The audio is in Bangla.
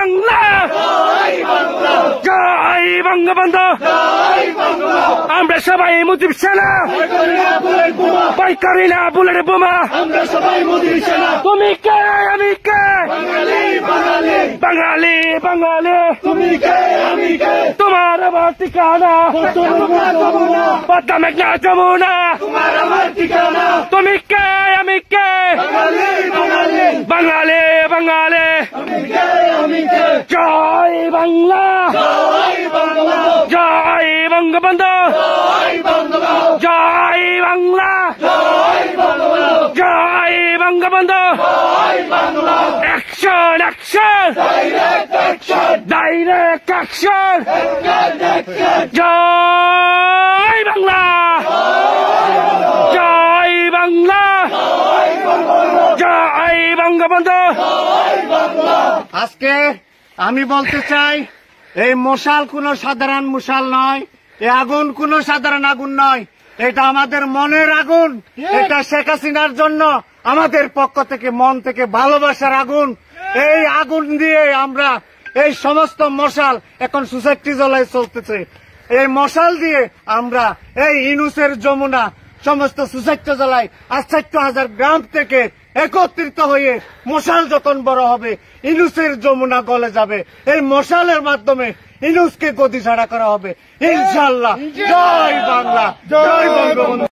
বাংলা, জয় বঙ্গবন্ধু। আমরা সবাই মুজিব সেনা, ভয় করি না বুলেট বোমা। তুমি কে আমি কে, বাঙালি বাঙালি। তোমার আমার ঠিকানা পদ্মা মেঘনা যমুনা। তুমি কে আমি কে, বাঙালি বাঙালি। জয় বাংলা, জয় বঙ্গবন্ধু, জয় বাংলা, জয় Bangabandhu. Action action, direct action. জয় বাংলা, জয় বাংলা, জয় বঙ্গবন্ধু। আজকে আমি বলতে চাই, এই মশাল কোন সাধারণ মশাল নয়, এই আগুন কোন সাধারণ আগুন নয়, এটা আমাদের মনের আগুন। এটা শেখ হাসিনার জন্য আমাদের পক্ষ থেকে মন থেকে ভালোবাসার আগুন। এই আগুন দিয়ে আমরা এই সমস্ত মশাল এখন সোসাইটি জ্বলাই চলতেছে। এই মশাল দিয়ে আমরা এই ইনুসের যমুনা সমস্ত সোসাইটি জ্বলাই। আর ৪০০০০ গ্রাম থেকে একত্রিত হয়ে মশাল যখন বড় হবে, ইনুসের যমুনা গলে যাবে। এই মশালের মাধ্যমে ইনুসকে গদি ছাড়া করা হবে ইনশাল্লাহ। জয় বাংলা, জয় বঙ্গবন্ধু।